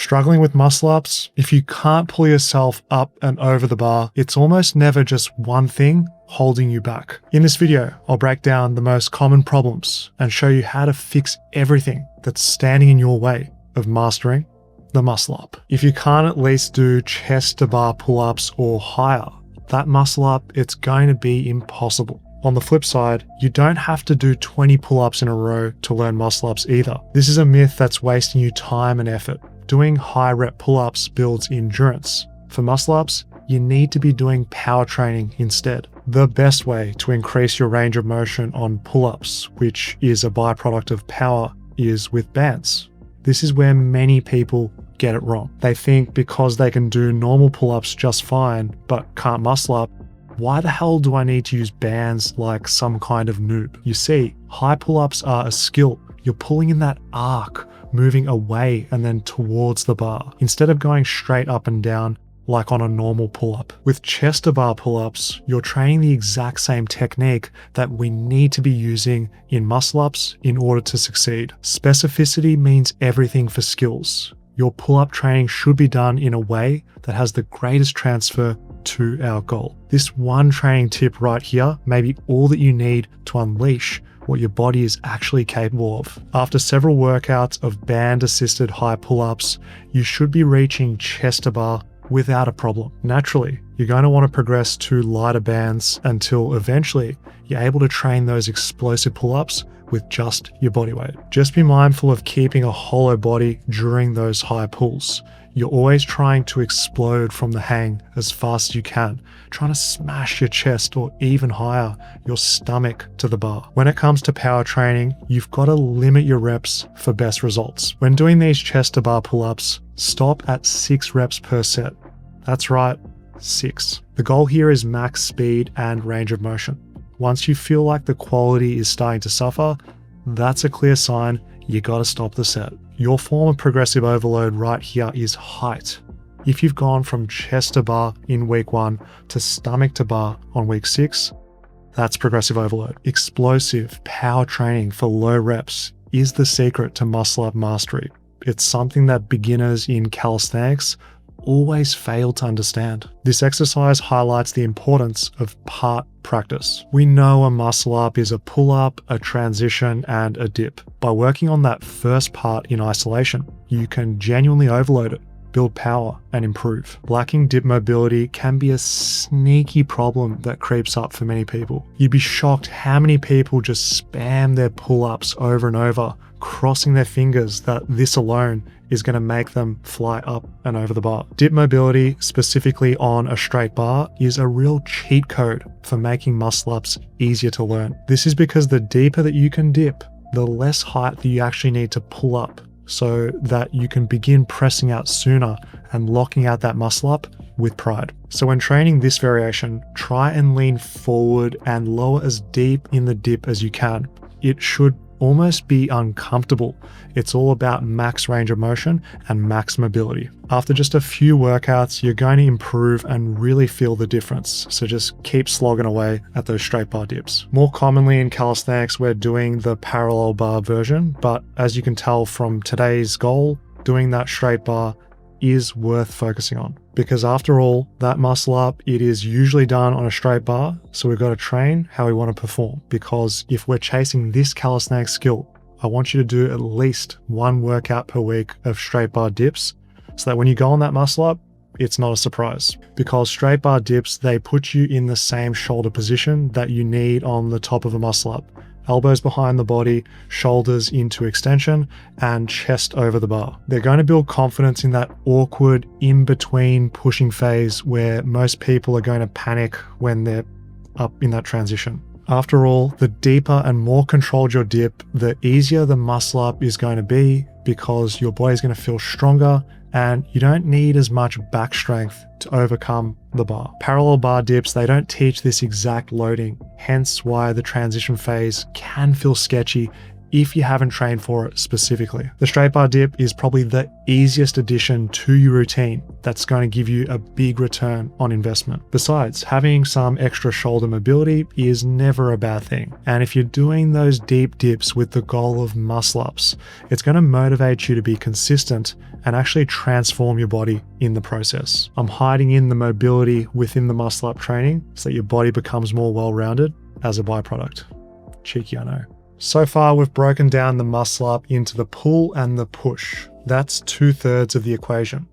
Struggling with muscle ups? If you can't pull yourself up and over the bar, it's almost never just one thing holding you back. In this video, I'll break down the most common problems and show you how to fix everything that's standing in your way of mastering the muscle up. If you can't at least do chest to bar pull-ups or higher, that muscle up, it's going to be impossible. On the flip side, you don't have to do 20 pull-ups in a row to learn muscle ups either. This is a myth that's wasting you time and effort. Doing high rep pull-ups builds endurance. For muscle ups, you need to be doing power training instead. The best way to increase your range of motion on pull-ups, which is a byproduct of power, is with bands. This is where many people get it wrong. They think because they can do normal pull-ups just fine, but can't muscle up, why the hell do I need to use bands like some kind of noob? You see, high pull-ups are a skill. You're pulling in that arc, moving away and then towards the bar, instead of going straight up and down like on a normal pull-up. With chest to bar pull-ups, you're training the exact same technique that we need to be using in muscle ups in order to succeed. Specificity means everything for skills. Your pull-up training should be done in a way that has the greatest transfer to our goal. This one training tip right here may be all that you need to unleash what your body is actually capable of. After several workouts of band-assisted high pull-ups, you should be reaching chest to bar without a problem. Naturally, you're going to want to progress to lighter bands until eventually you're able to train those explosive pull-ups with just your body weight. Just be mindful of keeping a hollow body during those high pulls. You're always trying to explode from the hang as fast as you can, trying to smash your chest or even higher, your stomach to the bar. When it comes to power training, you've got to limit your reps for best results. When doing these chest to bar pull-ups, stop at 6 reps per set. That's right, 6. The goal here is max speed and range of motion. Once you feel like the quality is starting to suffer, that's a clear sign you gotta stop the set. Your form of progressive overload right here is height. If you've gone from chest to bar in week 1 to stomach to bar on week 6, that's progressive overload. Explosive power training for low reps is the secret to muscle up mastery. It's something that beginners in calisthenics always fail to understand. This exercise highlights the importance of part practice. We know a muscle up is a pull up, a transition, and a dip. By working on that first part in isolation, you can genuinely overload it, build power, and improve. Lacking dip mobility can be a sneaky problem that creeps up for many people. You'd be shocked how many people just spam their pull-ups over and over, crossing their fingers that this alone is going to make them fly up and over the bar. Dip mobility, specifically on a straight bar, is a real cheat code for making muscle ups easier to learn. This is because the deeper that you can dip, the less height that you actually need to pull up, so that you can begin pressing out sooner and locking out that muscle up with pride. So when training this variation, try and lean forward and lower as deep in the dip as you can. It should almost be uncomfortable. It's all about max range of motion and max mobility. After just a few workouts, you're going to improve and really feel the difference. So just keep slogging away at those straight bar dips. More commonly in calisthenics, we're doing the parallel bar version, but as you can tell from today's goal, doing that straight bar is worth focusing on. Because after all, that muscle up, it is usually done on a straight bar, so we've got to train how we want to perform. Because if we're chasing this calisthenics skill, I want you to do at least 1 workout per week of straight bar dips, so that when you go on that muscle up, it's not a surprise. Because straight bar dips, they put you in the same shoulder position that you need on the top of a muscle up. Elbows behind the body, shoulders into extension, and chest over the bar. They're going to build confidence in that awkward in-between pushing phase where most people are going to panic when they're up in that transition. After all, the deeper and more controlled your dip, the easier the muscle up is going to be, because your body's going to feel stronger and you don't need as much back strength to overcome the bar. Parallel bar dips, they don't teach this exact loading, hence why the transition phase can feel sketchy if you haven't trained for it specifically. The straight bar dip is probably the easiest addition to your routine that's going to give you a big return on investment. Besides, having some extra shoulder mobility is never a bad thing. And if you're doing those deep dips with the goal of muscle ups, it's going to motivate you to be consistent and actually transform your body in the process. I'm hiding in the mobility within the muscle up training so that your body becomes more well-rounded as a byproduct. Cheeky, I know. So far, we've broken down the muscle up into the pull and the push. That's 2/3 of the equation.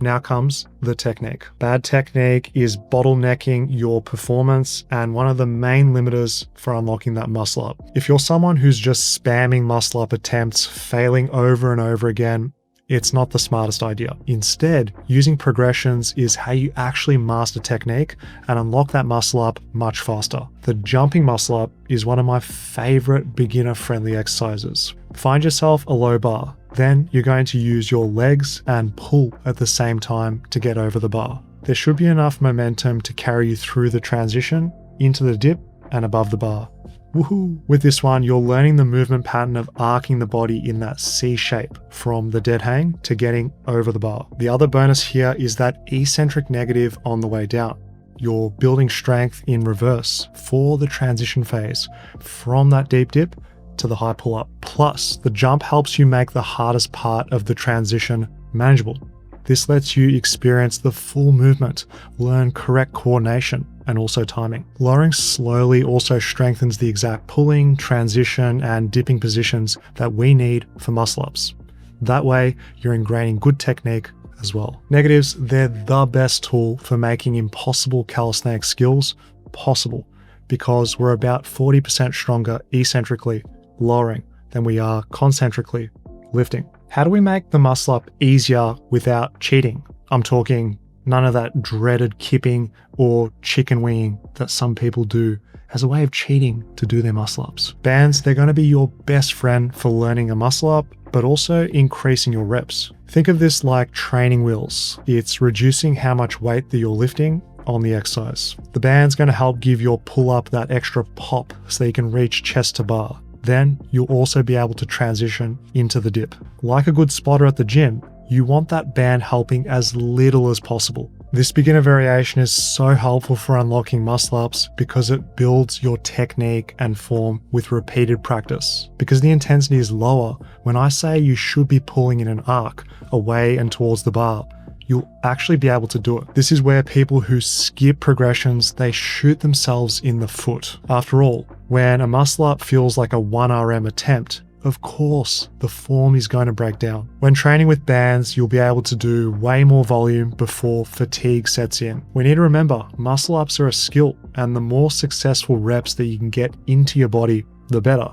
Now comes the technique. Bad technique is bottlenecking your performance and one of the main limiters for unlocking that muscle up. If you're someone who's just spamming muscle up attempts, failing over and over again, it's not the smartest idea. Instead, using progressions is how you actually master technique and unlock that muscle up much faster. The jumping muscle up is one of my favorite beginner-friendly exercises. Find yourself a low bar. Then you're going to use your legs and pull at the same time to get over the bar. There should be enough momentum to carry you through the transition into the dip and above the bar. Woohoo! With this one, you're learning the movement pattern of arcing the body in that C shape from the dead hang to getting over the bar. The other bonus here is that eccentric negative on the way down. You're building strength in reverse for the transition phase from that deep dip to the high pull up. Plus, the jump helps you make the hardest part of the transition manageable. This lets you experience the full movement, learn correct coordination, and also timing. Lowering slowly also strengthens the exact pulling, transition, and dipping positions that we need for muscle ups. That way, you're ingraining good technique as well. Negatives, they're the best tool for making impossible calisthenics skills possible because we're about 40% stronger eccentrically lowering than we are concentrically lifting. How do we make the muscle up easier without cheating? I'm talking none of that dreaded kipping or chicken winging that some people do as a way of cheating to do their muscle ups. Bands, they're going to be your best friend for learning a muscle up, but also increasing your reps. Think of this like training wheels. It's reducing how much weight that you're lifting on the exercise. The band's going to help give your pull up that extra pop so you can reach chest to bar. Then you'll also be able to transition into the dip. Like a good spotter at the gym, you want that band helping as little as possible. This beginner variation is so helpful for unlocking muscle ups because it builds your technique and form with repeated practice. Because the intensity is lower, when I say you should be pulling in an arc away and towards the bar, you'll actually be able to do it. This is where people who skip progressions, they shoot themselves in the foot. After all, when a muscle up feels like a 1 RM attempt, of course, the form is going to break down. When training with bands, you'll be able to do way more volume before fatigue sets in. We need to remember, muscle ups are a skill, and the more successful reps that you can get into your body, the better.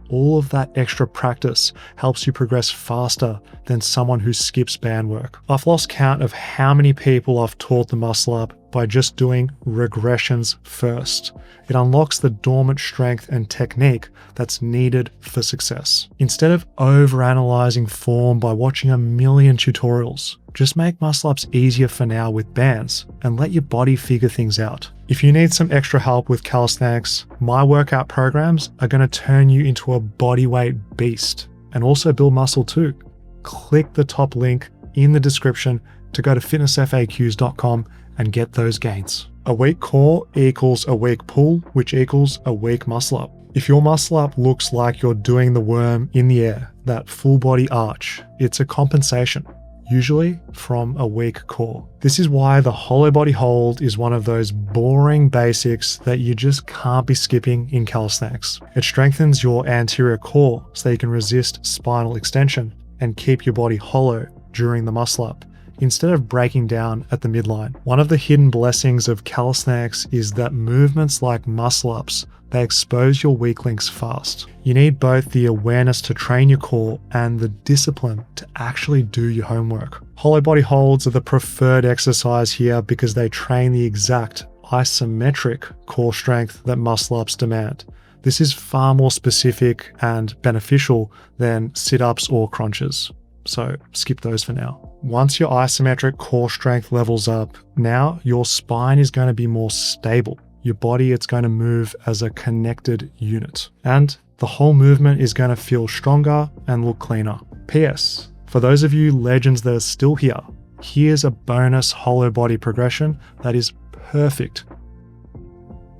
All of that extra practice helps you progress faster than someone who skips band work. I've lost count of how many people I've taught the muscle up by just doing regressions first. It unlocks the dormant strength and technique that's needed for success. Instead of overanalyzing form by watching a million tutorials, just make muscle ups easier for now with bands and let your body figure things out. If you need some extra help with calisthenics, my workout programs are going to turn you into a bodyweight beast and also build muscle too. Click the top link in the description to go to fitnessfaqs.com and get those gains. A weak core equals a weak pull, which equals a weak muscle up. If your muscle up looks like you're doing the worm in the air, that full body arch, it's a compensation, usually from a weak core. This is why the hollow body hold is one of those boring basics that you just can't be skipping in calisthenics. It strengthens your anterior core so you can resist spinal extension and keep your body hollow during the muscle up, instead of breaking down at the midline. One of the hidden blessings of calisthenics is that movements like muscle ups, they expose your weak links fast. You need both the awareness to train your core and the discipline to actually do your homework. Hollow body holds are the preferred exercise here because they train the exact isometric core strength that muscle ups demand. This is far more specific and beneficial than sit-ups or crunches. So skip those for now. Once your isometric core strength levels up, now your spine is going to be more stable. Your body, it's going to move as a connected unit. And The whole movement is going to feel stronger and look cleaner. P.S. For those of you legends that are still here, here's a bonus hollow body progression that is perfect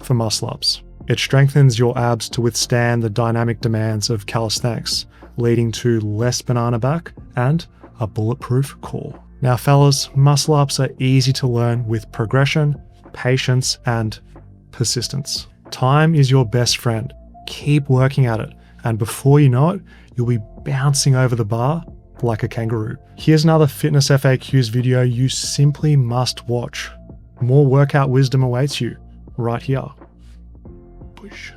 for muscle ups. It strengthens your abs to withstand the dynamic demands of calisthenics, leading to less banana back and a bulletproof core. Now fellas, muscle ups are easy to learn with progression, patience, and persistence. Time is your best friend. Keep working at it, and before you know it, you'll be bouncing over the bar like a kangaroo. Here's another fitness FAQs video you simply must watch. More workout wisdom awaits you right here. Push.